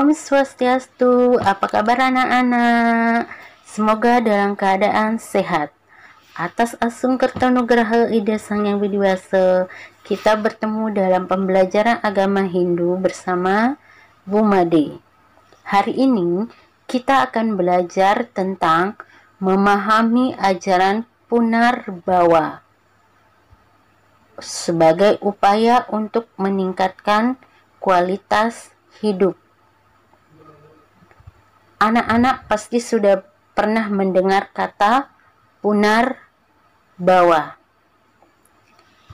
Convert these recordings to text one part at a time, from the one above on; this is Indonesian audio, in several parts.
Om Swastiastu, apa kabar anak-anak? Semoga dalam keadaan sehat. Atas asung kertonugraha Ida Sang Yang Widiwasa, kita bertemu dalam pembelajaran agama Hindu bersama Bu Made. Hari ini kita akan belajar tentang memahami ajaran Punarbawa sebagai upaya untuk meningkatkan kualitas hidup. Anak-anak pasti sudah pernah mendengar kata Punarbawa.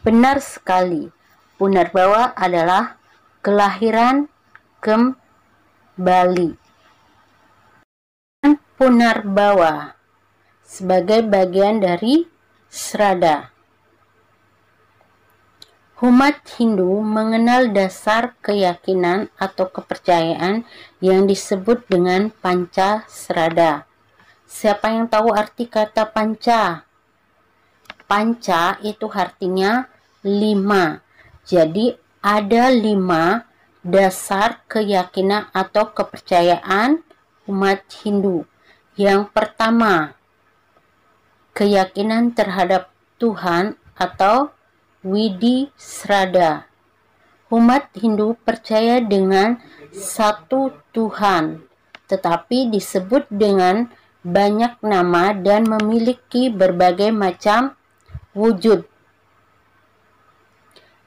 Benar sekali, Punarbawa adalah kelahiran kembali. Punarbawa sebagai bagian dari Sraddha. Umat Hindu mengenal dasar keyakinan atau kepercayaan yang disebut dengan Panca Sraddha. Siapa yang tahu arti kata panca? Panca itu artinya 5. Jadi ada 5 dasar keyakinan atau kepercayaan umat Hindu. Yang pertama, keyakinan terhadap Tuhan atau Widi Sraddha. Umat Hindu percaya dengan satu Tuhan, tetapi disebut dengan banyak nama dan memiliki berbagai macam wujud.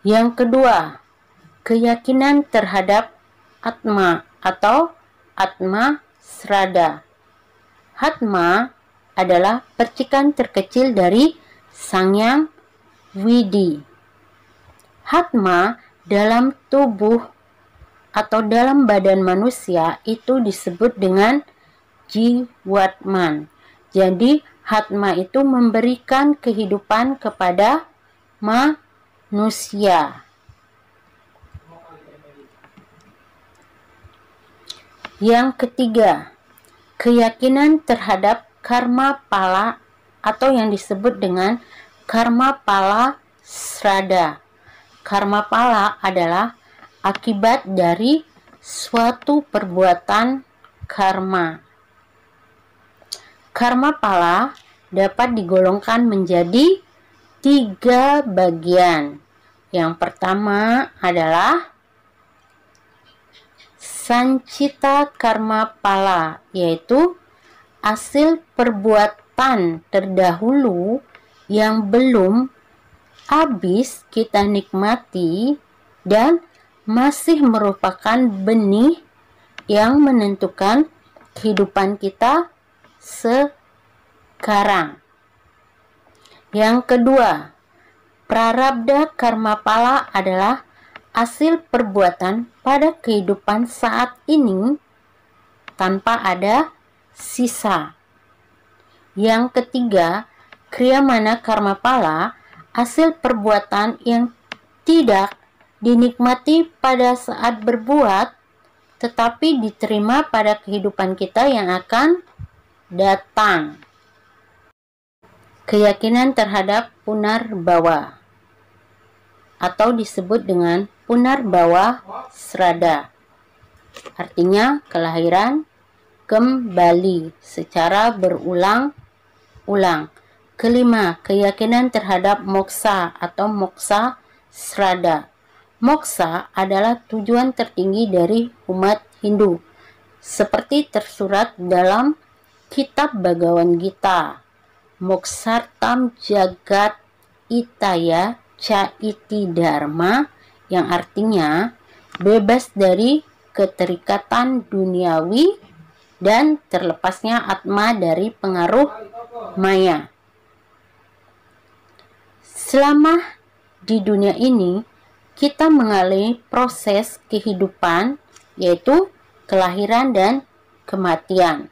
Yang kedua, keyakinan terhadap Atma atau Atma Sraddha. Atma adalah percikan terkecil dari Sang Yang Widi. Atma dalam tubuh atau dalam badan manusia itu disebut dengan Jiwatman. Jadi Atma itu memberikan kehidupan kepada manusia. Yang ketiga, keyakinan terhadap karma pala atau yang disebut dengan karma pala Sraddha. Karma pala adalah akibat dari suatu perbuatan karma. Karma pala dapat digolongkan menjadi 3 bagian. Yang pertama adalah Sancita karma pala, yaitu hasil perbuatan terdahulu yang belum habis kita nikmati dan masih merupakan benih yang menentukan kehidupan kita sekarang. Yang kedua, Prarabdha karma pala adalah hasil perbuatan pada kehidupan saat ini tanpa ada sisa. Yang ketiga, Kriyamana karma pala, hasil perbuatan yang tidak dinikmati pada saat berbuat, tetapi diterima pada kehidupan kita yang akan datang. Keyakinan terhadap Punarbawa atau disebut dengan Punarbawa Sraddha, artinya kelahiran kembali secara berulang-ulang. Kelima, keyakinan terhadap moksa atau moksa Sraddha. Moksa adalah tujuan tertinggi dari umat Hindu, seperti tersurat dalam kitab Bhagavad Gita. Moksartam jagat itaya ca iti dharma, yang artinya bebas dari keterikatan duniawi dan terlepasnya Atma dari pengaruh maya. Selama di dunia ini, kita mengalami proses kehidupan, yaitu kelahiran dan kematian.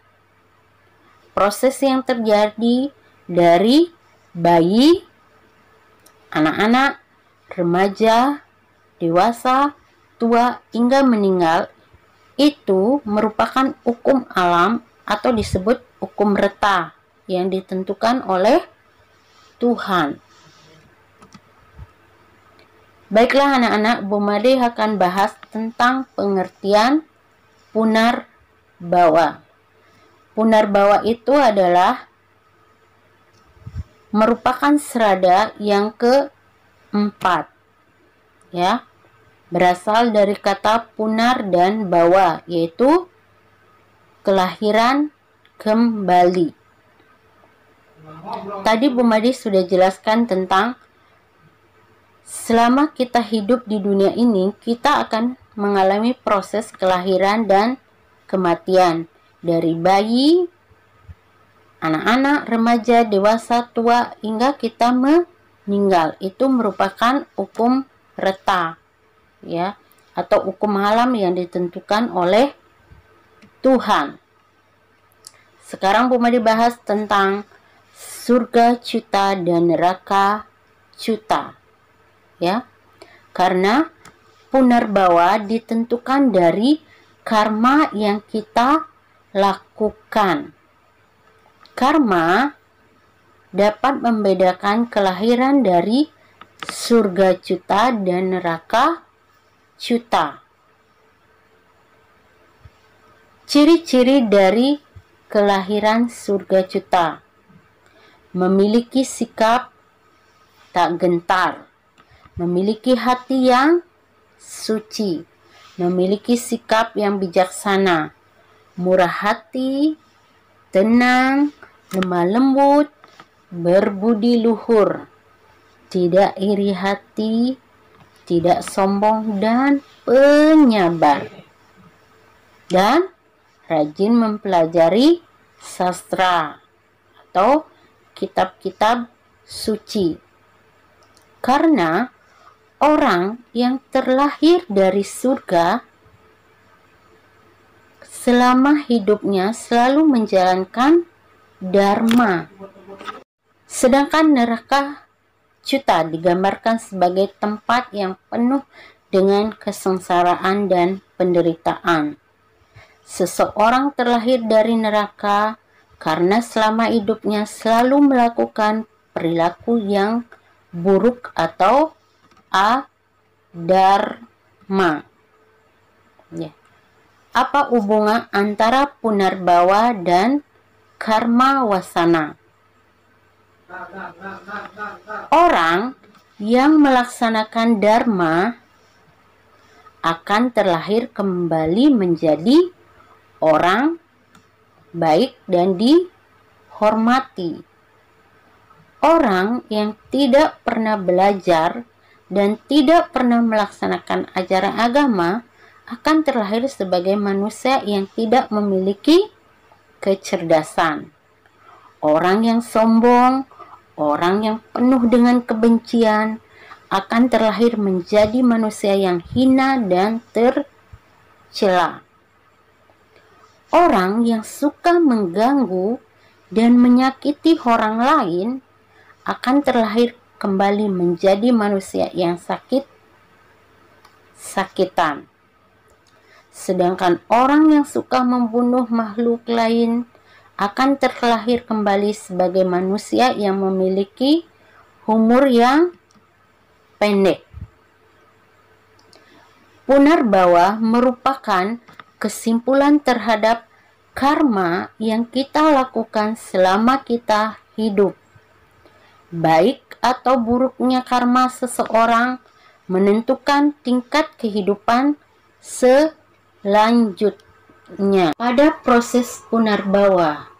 Proses yang terjadi dari bayi, anak-anak, remaja, dewasa, tua, hingga meninggal, itu merupakan hukum alam atau disebut hukum reta yang ditentukan oleh Tuhan. Baiklah anak-anak, Bu Made akan bahas tentang pengertian Punarbawa. Punarbawa itu adalah merupakan serada yang keempat, ya, berasal dari kata punar dan bawa, yaitu kelahiran kembali. Tadi Bu Made sudah jelaskan tentang selama kita hidup di dunia ini, kita akan mengalami proses kelahiran dan kematian dari bayi, anak-anak, remaja, dewasa, tua, hingga kita meninggal. Itu merupakan hukum reta, ya, atau hukum alam yang ditentukan oleh Tuhan. Sekarang Bu Made bahas tentang surga Cuta dan neraka Cuta, ya, karena punarbawa ditentukan dari karma yang kita lakukan. Karma dapat membedakan kelahiran dari surga Cuta dan neraka Cuta. Ciri-ciri dari kelahiran surga Cuta: memiliki sikap tak gentar, memiliki hati yang suci, memiliki sikap yang bijaksana, murah hati, tenang, lemah lembut, berbudi luhur, tidak iri hati, tidak sombong, dan penyabar, dan rajin mempelajari sastra atau kitab-kitab suci. Karena orang yang terlahir dari surga selama hidupnya selalu menjalankan dharma. Sedangkan neraka Cuta digambarkan sebagai tempat yang penuh dengan kesengsaraan dan penderitaan. Seseorang terlahir dari neraka karena selama hidupnya selalu melakukan perilaku yang buruk atau adharma. Ya. Apa hubungan antara punarbawa dan karma wasana? Orang yang melaksanakan dharma akan terlahir kembali menjadi orang baik dan dihormati. Orang yang tidak pernah belajar dan tidak pernah melaksanakan ajaran agama akan terlahir sebagai manusia yang tidak memiliki kecerdasan. Orang yang sombong, orang yang penuh dengan kebencian akan terlahir menjadi manusia yang hina dan tercela. Orang yang suka mengganggu dan menyakiti orang lain akan terlahir kembali menjadi manusia yang sakitan. Sedangkan orang yang suka membunuh makhluk lain akan terlahir kembali sebagai manusia yang memiliki umur yang pendek. Punarbawa merupakan kesimpulan terhadap karma yang kita lakukan selama kita hidup. Baik atau buruknya karma seseorang menentukan tingkat kehidupan selanjutnya. Pada proses punarbawa,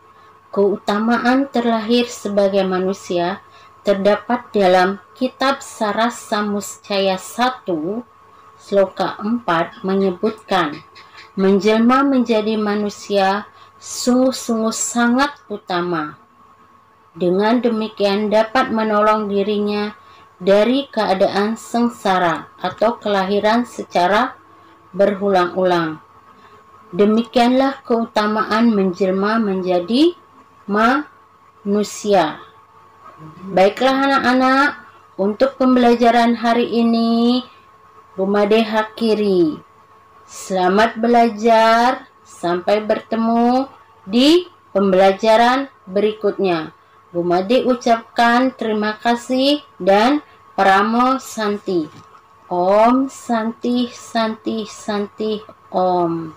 keutamaan terlahir sebagai manusia terdapat dalam kitab Sarasamuscaya 1 Sloka 4 menyebutkan, menjelma menjadi manusia sungguh-sungguh sangat utama. Dengan demikian dapat menolong dirinya dari keadaan sengsara atau kelahiran secara berulang-ulang. Demikianlah keutamaan menjelma menjadi manusia. Baiklah anak-anak, untuk pembelajaran hari ini Bu Made akhiri. Selamat belajar, sampai bertemu di pembelajaran berikutnya. Bu Made ucapkan terima kasih dan Pramo Santi. Om Santi Santi Santi Om.